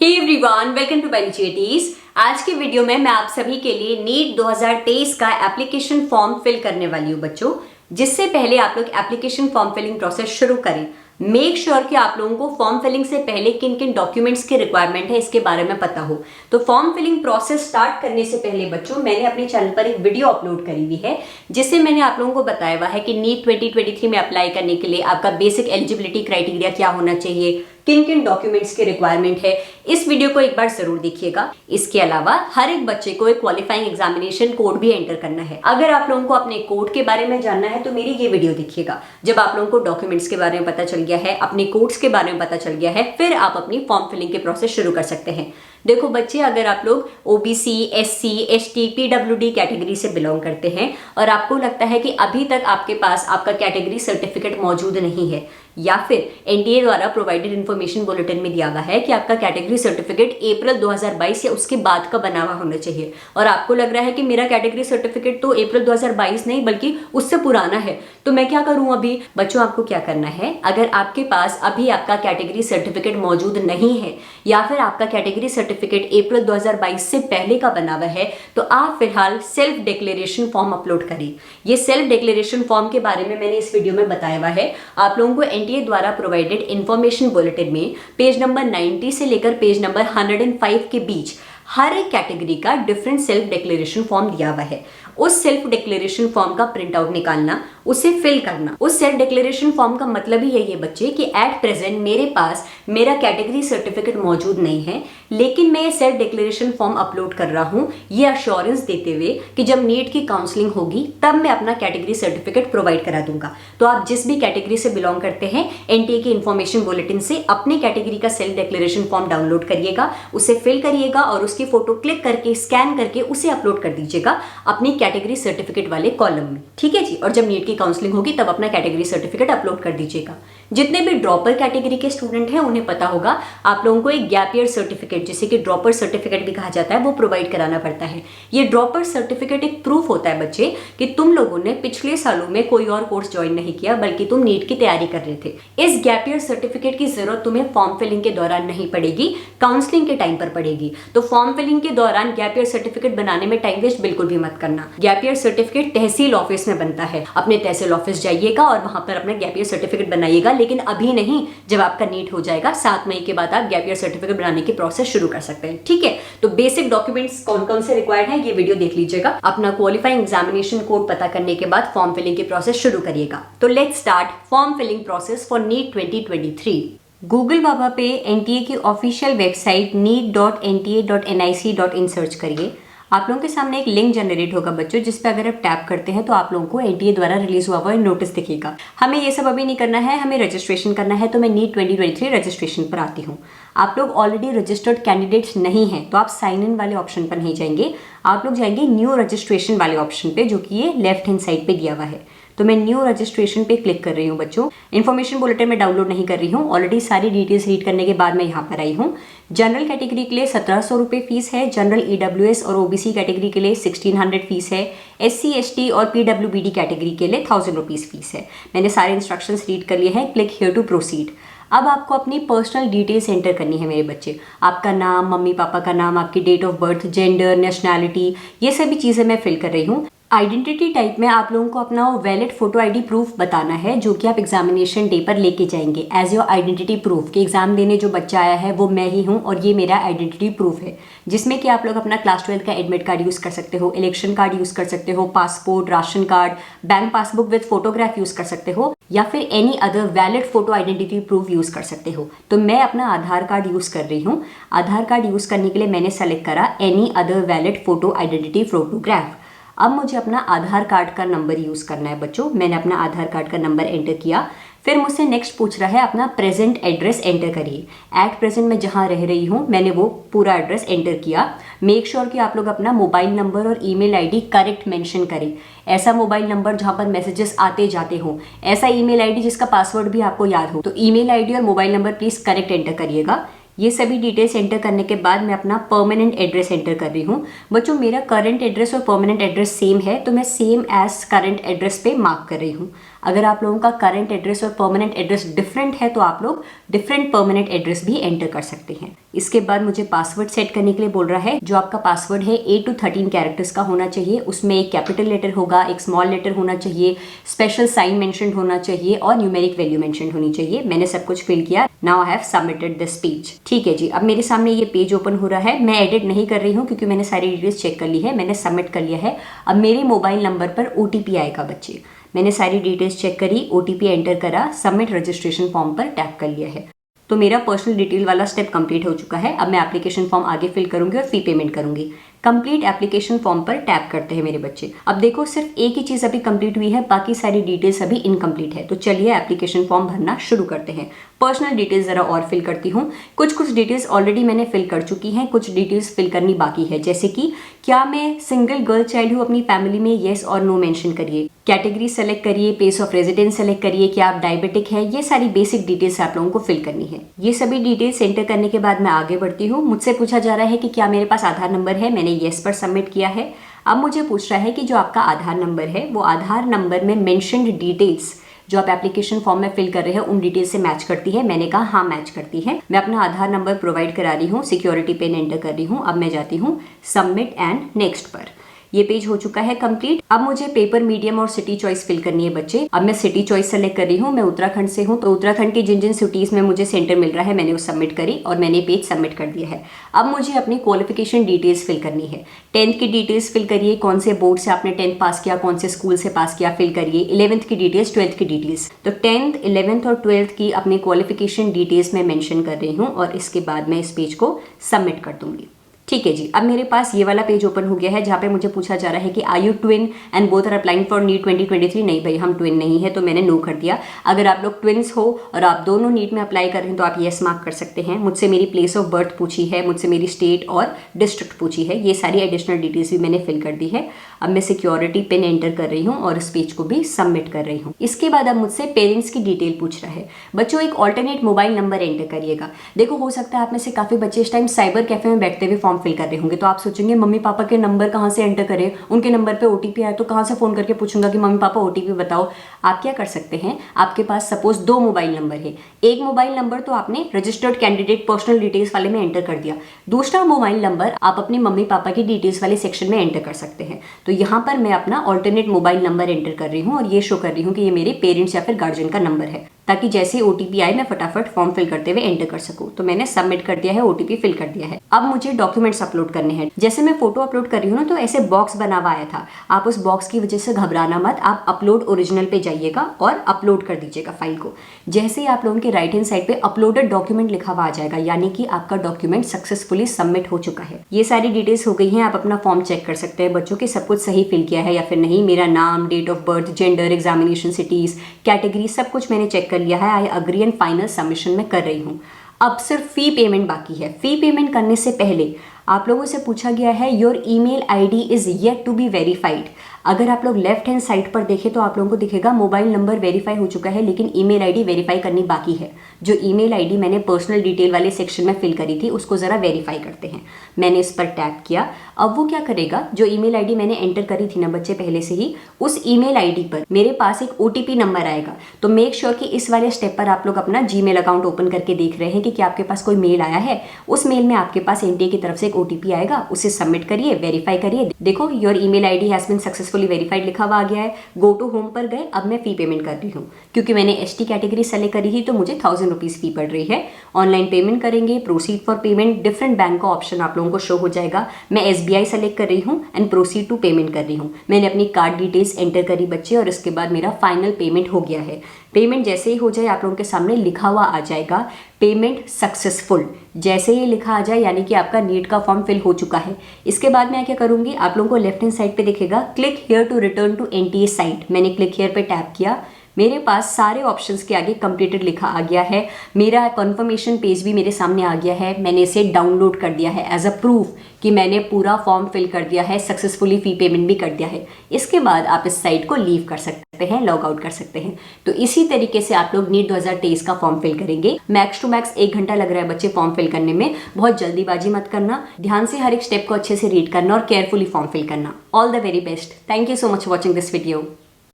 Hey everyone, welcome to बेनिचिएटीज। आज के वीडियो में मैं आप सभी के लिए नीट 2023 का एप्लीकेशन फॉर्म फिल करने वाली हूँ बच्चों। जिससे पहले आप लोग एप्लीकेशन फॉर्म फिलिंग प्रोसेस शुरू करें, मेक श्योर कि आप लोगों को फॉर्म फिलिंग से पहले किन किन डॉक्यूमेंट्स की रिक्वायरमेंट है इसके बारे में पता हो। तो फॉर्म फिलिंग प्रोसेस स्टार्ट करने से पहले बच्चों मैंने अपने चैनल पर एक वीडियो अपलोड करी हुई है जिससे मैंने आप लोगों को बताया हुआ है कि नीट 2023 में अप्लाई करने के लिए आपका बेसिक एलिजिबिलिटी क्राइटेरिया क्या होना चाहिए, किन किन डॉक्यूमेंट्स की रिक्वायरमेंट है। इस वीडियो को एक बार जरूर देखिएगा। इसके अलावा हर एक बच्चे को एक क्वालिफाइंग एग्जामिनेशन कोड भी एंटर करना है। अगर आप लोगों को अपने कोड के बारे में जानना है तो मेरी ये वीडियो देखिएगा। जब आप लोगों को डॉक्यूमेंट्स के बारे में पता चल गया है, अपने कोड्स के बारे में पता चल गया है, फिर आप अपनी फॉर्म फिलिंग के प्रोसेस शुरू कर सकते हैं। देखो बच्चे, अगर आप लोग OBC, SC, ST, PWD category से बिलोंग करते हैं और आपको लगता है कि अभी तक आपके पास आपका कैटेगरी सर्टिफिकेट मौजूद नहीं है या फिर एनटीए द्वारा प्रोवाइडेड इन्फॉर्मेशन बुलेटिन में दिया हुआ है कि आपका कैटेगरी सर्टिफिकेट अप्रैल 2022 या उसके बाद का बना हुआ होना चाहिए और आपको लग रहा है कि मेरा कैटेगरी सर्टिफिकेट तो अप्रैल 2022 नहीं बल्कि उससे पुराना है, तो मैं क्या करूं अभी। बच्चों, आपको क्या करना है, अगर आपके पास अभी आपका कैटेगरी सर्टिफिकेट मौजूद नहीं है या फिर आपका कैटेगरी सर्टिफिकेट अप्रैल 2022 से पहले का बना हुआ है तो आप फिलहाल सेल्फ डिक्लेरेशन फॉर्म अपलोड करें। ये सेल्फ डिक्लेरेशन फॉर्म के बारे में मैंने इस वीडियो में बताया हुआ है। आप लोगों को एनटीए द्वारा प्रोवाइडेड इंफॉर्मेशन बुलेटिन में पेज नंबर 90 से लेकर पेज नंबर 105 के बीच हर एक कैटेगरी का डिफरेंट सेल्फ डिक्लेरेशन फॉर्म दिया हुआ है। उस सेल्फ डिक्लेरेशन फॉर्म का प्रिंट आउट निकालना, उसे फिल करना। उस सेल्फ डिक्लेरेशन फॉर्म का मतलब ही यही है बच्चे कि एट प्रेजेंट मेरे पास मेरा कैटेगरी सर्टिफिकेट मौजूद नहीं है, लेकिन मैं ये सेल्फ डिक्लेरेशन फॉर्म अपलोड कर रहा हूँ ये अश्योरेंस देते हुए कि जब नीट की काउंसलिंग होगी तब मैं अपना कैटेगरी सर्टिफिकेट प्रोवाइड करा दूंगा। तो आप जिस भी कैटेगरी से बिलोंग करते हैं, एनटीए के इन्फॉर्मेशन बुलेटिन से अपने कैटेगरी का सेल्फ डिक्लेरेशन फॉर्म डाउनलोड करिएगा, उसे फिल करिएगा और उसकी फोटो क्लिक करके स्कैन करके उसे अपलोड कर दीजिएगा अपनी कैटेगरी सर्टिफिकेट वाले कॉलम में। ठीक है जी। और जब नीट की काउंसलिंग होगी तब अपना कैटेगरी सर्टिफिकेट अपलोड कर दीजिएगा। जितने भी ड्रॉपर कैटेगरी के स्टूडेंट हैं उन्हें पता होगा आप लोगों को एक गैप ईयर सर्टिफिकेट, जिसे कि ड्रॉपर सर्टिफिकेट भी कहा जाता है, वो प्रोवाइड कराना पड़ता है। ये ड्रॉपर सर्टिफिकेट एक प्रूफ होता है बच्चे कि तुम लोगों ने पिछले सालों में कोई और कोर्स ज्वाइन नहीं किया बल्कि तुम नीट की तैयारी कर रहे थे। इस गैप ईयर सर्टिफिकेट की जरूरत तुम्हें फॉर्म फिलिंग के दौरान नहीं पड़ेगी, काउंसलिंग के टाइम पर पड़ेगी। तो फॉर्म फिलिंग के दौरान गैप ईयर सर्टिफिकेट बनाने में टाइम वेस्ट बिल्कुल भी मत करना। गैप ईयर सर्टिफिकेट तहसील ऑफिस में बनता है। अपने तहसील ऑफिस जाइएगा और वहां पर अपना गैप ईयर सर्टिफिकेट बनाइएगा, लेकिन अभी नहीं, जब आपका नीट हो जाएगा 7 मई के बाद आप गैप ईयर सर्टिफिकेट बनाने की प्रोसेस शुरू कर सकते हैं। ठीक है। तो बेसिक डॉक्यूमेंट्स कौन कौन से रिक्वायर्ड है ये वीडियो देख लीजिएगा। अपना क्वालिफाइंग एग्जामिनेशन कोड पता करने के बाद फॉर्म फिलिंग की प्रोसेस शुरू करिएगा। तो let's start form filling process for NEET 2023। Google बाबा पे एनटीए की ऑफिशियल वेबसाइट neet.nta.nic.in सर्च करिए। आप लोगों के सामने एक लिंक जनरेट होगा बच्चों, जिस पे अगर आप टैप करते हैं तो आप लोगों को एनटीए द्वारा रिलीज हुआ नोटिस दिखेगा। हमें ये सब अभी नहीं करना है, हमें रजिस्ट्रेशन करना है। तो मैं नीट 2023 रजिस्ट्रेशन पर आती हूँ। आप लोग ऑलरेडी रजिस्टर्ड कैंडिडेट्स नहीं हैं तो आप साइन इन वाले ऑप्शन पर नहीं जाएंगे, आप लोग जाएंगे न्यू रजिस्ट्रेशन वाले ऑप्शन पे, जो कि ये लेफ्ट हैंड साइड पे दिया हुआ है। तो मैं न्यू रजिस्ट्रेशन पे क्लिक कर रही हूँ बच्चों। इन्फॉर्मेशन बुलेटिन में डाउनलोड नहीं कर रही हूँ, ऑलरेडी सारी डिटेल्स रीड करने के बाद मैं यहाँ पर आई हूँ। जनरल कैटेगरी के लिए 1700 रुपये फीस है, जनरल ईडब्ल्यूएस और ओबीसी कैटेगरी के लिए 1600 फीस है, एससी एसटी और पीडब्ल्यूबीडी कैटेगरी के लिए 1000 रुपीज़ फीस है। मैंने सारे इंस्ट्रक्शंस रीड कर लिए हैं। Click here to proceed. अब आपको अपनी पर्सनल डिटेल्स एंटर करनी है मेरे बच्चे। आपका नाम, मम्मी पापा का नाम, आपकी date of birth, gender, nationality, ये सभी चीज़ें मैं फिल कर रही हूँ। आइडेंटिटी टाइप में आप लोगों को अपना वैलिड फोटो आईडी प्रूफ बताना है, जो कि आप एग्जामिनेशन डे पर लेके जाएंगे एज योर आइडेंटिटी प्रूफ कि एग्जाम देने जो बच्चा आया है वो मैं ही हूँ और ये मेरा आइडेंटिटी प्रूफ है, जिसमें कि आप लोग अपना क्लास 12 का एडमिट कार्ड यूज़ कर सकते हो, इलेक्शन कार्ड यूज़ कर सकते हो, passport, ration card, bank passbook with photograph use कर सकते हो या फिर any other valid photo identity proof use कर सकते हो। तो मैं अपना आधार कार्ड यूज़ कर रही हूँ। आधार कार्ड यूज़ करने के लिए मैंने सेलेक्ट करा any other valid photo identity photograph. अब मुझे अपना आधार कार्ड का नंबर यूज़ करना है बच्चों। मैंने अपना आधार कार्ड का नंबर एंटर किया। फिर मुझसे नेक्स्ट पूछ रहा है अपना प्रेजेंट एड्रेस एंटर करिए। एट प्रेजेंट मैं जहाँ रह रही हूँ मैंने वो पूरा एड्रेस एंटर किया। मेक श्योर कि आप लोग अपना मोबाइल नंबर और ईमेल आईडी करेक्ट मेंशन करें। ऐसा मोबाइल नंबर जहाँ पर मैसेजेस आते जाते हो, ऐसा ईमेल आईडी जिसका पासवर्ड भी आपको याद हो। तो ईमेल आईडी और mobile number please correct enter करिएगा। ये सभी डिटेल्स एंटर करने के बाद मैं अपना परमानेंट एड्रेस एंटर कर रही हूँ। बच्चों मेरा करंट एड्रेस और परमानेंट एड्रेस सेम है, तो मैं सेम एज करंट एड्रेस पे मार्क कर रही हूँ। अगर आप लोगों का करंट एड्रेस और परमानेंट एड्रेस डिफरेंट है तो आप लोग डिफरेंट परमानेंट एड्रेस भी एंटर कर सकते हैं। इसके बाद मुझे पासवर्ड सेट करने के लिए बोल रहा है। जो आपका पासवर्ड है 8 to 13 कैरेक्टर्स का होना चाहिए। उसमें एक कैपिटल लेटर होगा, एक स्मॉल लेटर होना चाहिए, स्पेशल साइन मेंशन होना चाहिए और न्यूमेरिक वैल्यू मेंशन होनी चाहिए। मैंने सब कुछ फिल किया। Now I have submitted this page. ठीक है जी, अब मेरे सामने ये पेज ओपन हो रहा है। मैं एडिट नहीं कर रही हूँ क्योंकि मैंने सारी डिटेल्स चेक कर ली है, मैंने सबमिट कर लिया है। अब मेरे मोबाइल नंबर पर OTP आएगा बच्चे। मैंने सारी डिटेल्स चेक करी, OTP एंटर करा, सबमिट रजिस्ट्रेशन फॉर्म पर टैप कर लिया है। तो मेरा पर्सनल डिटेल वाला स्टेप कंप्लीट हो चुका है। अब मैं एप्लीकेशन फॉर्म आगे फिल करूंगी और फी पेमेंट करूंगी। कंप्लीट एप्लीकेशन फॉर्म पर टैप करते हैं मेरे बच्चे। अब देखो सिर्फ एक ही चीज अभी कंप्लीट हुई है, बाकी सारी डिटेल्स अभी इनकम्प्लीट है। तो चलिए एप्लीकेशन फॉर्म भरना शुरू करते हैं। पर्सनल डिटेल्स जरा और फिल करती हूँ। कुछ डिटेल्स ऑलरेडी मैंने फिल कर चुकी हैं, कुछ डिटेल्स फिल करनी बाकी है। जैसे कि क्या मैं सिंगल गर्ल चाइल्ड हूँ अपनी फैमिली में, येस और नो मेंशन करिए। कैटेगरी सेलेक्ट करिए, प्लेस ऑफ रेजिडेंस सेलेक्ट करिए, क्या आप डायबिटिक है। ये सारी बेसिक डिटेल्स आप लोगों को फिल करनी है। ये सभी डिटेल्स एंटर करने के बाद मैं आगे बढ़ती हूँ। मुझसे पूछा जा रहा है कि क्या मेरे पास आधार नंबर है। मैंने येस पर सबमिट किया है। अब मुझे पूछ रहा है कि जो आपका आधार नंबर है वो आधार नंबर में मेंशन्ड डिटेल्स जो आप एप्लीकेशन फॉर्म में फिल कर रहे हैं उन डिटेल्स से मैच करती है। मैंने कहा हाँ मैच करती है। मैं अपना आधार नंबर प्रोवाइड करा रही हूँ, सिक्योरिटी पिन एंटर कर रही हूँ। अब मैं जाती हूँ सबमिट एंड नेक्स्ट पर। ये पेज हो चुका है कंप्लीट। अब मुझे पेपर, मीडियम और सिटी चॉइस फिल करनी है बच्चे। अब मैं सिटी चॉइस सेलेक्ट कर रही हूँ। मैं उत्तराखंड से हूँ तो उत्तराखंड की जिन जिन सिटीज में मुझे सेंटर मिल रहा है मैंने वो सबमिट करी और मैंने पेज सबमिट कर दिया है। अब मुझे अपनी क्वालिफिकेशन डिटेल्स फिल करनी है। 10th की डिटेल्स फिल करिए, कौन से बोर्ड से आपने 10th पास किया, कौन से स्कूल से पास किया फिल करिए। 11th की डिटेल्स, 12th की डिटेल्स। तो 10th, 11th और 12th की अपनी क्वालिफिकेशन डिटेल्स में मेंशन कर रही हूँ और इसके बाद मैं इस पेज को सबमिट कर दूंगी। ठीक है जी, अब मेरे पास ये वाला पेज ओपन हो गया है जहाँ पे मुझे पूछा जा रहा है कि are you twin and both are applying for NEET 2023। नहीं भाई, हम ट्विन नहीं है, तो मैंने नो कर दिया। अगर आप लोग ट्विन्स हो और आप दोनों नीट में अप्लाई कर रहे हैं तो आप येस मार्क कर सकते हैं। मुझसे मेरी प्लेस ऑफ बर्थ पूछी है, मुझसे मेरी स्टेट और डिस्ट्रिक्ट पूछी है। ये सारी एडिशनल डिटेल्स भी मैंने फिल कर दी है। अब मैं सिक्योरिटी पिन एंटर कर रही हूँ और इस पेज को भी सबमिट कर रही हूँ। इसके बाद अब मुझसे पेरेंट्स की डिटेल पूछ रहा है। बच्चों एक ऑल्टरनेट मोबाइल नंबर एंटर करिएगा। देखो हो सकता है आप में से काफी बच्चे इस टाइम साइबर कैफे में बैठते हुए फॉर्म फिल कर रहे होंगे, तो आप सोचेंगे मम्मी पापा के नंबर कहाँ से एंटर करें, उनके नंबर पे OTP आए तो कहाँ से फोन करके पूछूंगा कि मम्मी पापा OTP बताओ। आप क्या कर सकते हैं, आपके पास सपोज 2 मोबाइल नंबर है। एक मोबाइल नंबर तो आपने रजिस्टर्ड कैंडिडेट पर्सनल डिटेल्स वाले में एंटर कर दिया, दूसरा मोबाइल नंबर आप अपने मम्मी पापा की डिटेल्स वाले सेक्शन में एंटर कर सकते हैं। तो यहाँ पर मैं अपना ऑल्टरनेट मोबाइल नंबर एंटर कर रही हूँ और ये शो कर रही हूँ कि ये मेरे पेरेंट्स या फिर गार्जियन का नंबर है, ताकि जैसे OTP आए मैं फटाफट फॉर्म फिल करते हुए एंटर कर सकूं। तो मैंने सबमिट कर दिया है, OTP फिल कर दिया है। अब मुझे डॉक्यूमेंट्स अपलोड करने हैं। जैसे मैं फोटो अपलोड कर रही हूँ ना, तो ऐसे बॉक्स बना हुआ आया था। आप उस बॉक्स की वजह से घबराना मत, आप अपलोड ओरिजिनल पे जाइएगा और अपलोड कर दीजिएगा फाइल को। जैसे ही आप लोगों के राइट हैंड साइड पे अपलोडेड डॉक्यूमेंट लिखा हुआ आ जाएगा, यानी कि आपका डॉक्यूमेंट सक्सेसफुली सबमिट हो चुका है। ये सारी डिटेल्स हो गई हैं। आप अपना फॉर्म चेक कर सकते हैं बच्चों की सब कुछ सही फिल किया है या फिर नहीं। मेरा नाम, date of birth, gender, examination cities, category सब कुछ मैंने चेक कर लिया है। I agree and final submission में कर रही हूँ। अब सिर्फ फी पेमेंट बाकी है। फी पेमेंट करने से पहले आप लोगों से पूछा गया है your email ID is yet to be verified. अगर आप लोग लेफ्ट हैंड साइड पर देखें तो आप लोगों को दिखेगा मोबाइल नंबर वेरीफाई हो चुका है, लेकिन ईमेल आईडी वेरीफाई करनी बाकी है। जो ईमेल आईडी मैंने पर्सनल डिटेल वाले सेक्शन में फिल करी थी उसको जरा वेरीफाई करते हैं। मैंने इस पर टैप किया। अब वो क्या करेगा, जो ईमेल आईडी मैंने एंटर करी थी ना बच्चे पहले से ही, उस ईमेल आईडी पर मेरे पास एक OTP नंबर आएगा। तो मेक श्योर कि इस वाले स्टेप पर आप लोग अपना जीमेल अकाउंट ओपन करके देख रहे हैं कि क्या आपके पास कोई मेल आया है। उस मेल में आपके पास NTA की तरफ से एक OTP आएगा, उसे सबमिट करिए, वेरीफाई करिए। देखो your email ID has been successfully verified लिखा हुआ आ गया है। गो टू होम पर गए। अब मैं फी पेमेंट कर रही हूँ। क्योंकि मैंने ST कैटेगरी सेलेक्ट करी थी तो मुझे 1000 रुपीज फी पड़ रही है। ऑनलाइन पेमेंट करेंगे, proceed for payment, different bank का ऑप्शन आप लोगों को शो हो जाएगा। मैं SBI सेलेक्ट कर रही हूँ एंड प्रोसीड टू पेमेंट कर रही हूँ। मैंने अपनी कार्ड डिटेल्स एंटर करी बच्चे और इसके बाद मेरा फाइनल पेमेंट हो गया है। पेमेंट जैसे ही हो जाए आप लोगों के सामने लिखा हुआ आ जाएगा पेमेंट सक्सेसफुल। जैसे ही लिखा आ जाए यानी कि आपका नीट का फॉर्म फिल हो चुका है। इसके बाद मैं क्या करूंगी, आप लोगों को लेफ्ट हैंड साइड पे दिखेगा click here to return to NTA site. मैंने क्लिक हियर पे टैप किया। मेरे पास सारे ऑप्शंस के आगे कंप्लीटेड लिखा आ गया है। मेरा कंफर्मेशन पेज भी मेरे सामने आ गया है। मैंने इसे डाउनलोड कर दिया है एज अ प्रूफ कि मैंने पूरा फॉर्म फिल कर दिया है, सक्सेसफुली फी पेमेंट भी कर दिया है। इसके बाद आप इस साइट को लीव कर सकते हैं, लॉग आउट कर सकते हैं। तो इसी तरीके से आप लोग नीट 2023 का फॉर्म फिल करेंगे। मैक्स टू मैक्स 1 घंटा लग रहा है बच्चे फॉर्म फिल करने में। बहुत जल्दीबाजी मत करना, ध्यान से हर एक स्टेप को अच्छे से रीड करना और केयरफुली फॉर्म फिल करना। All the very best. Thank you so much for watching this video.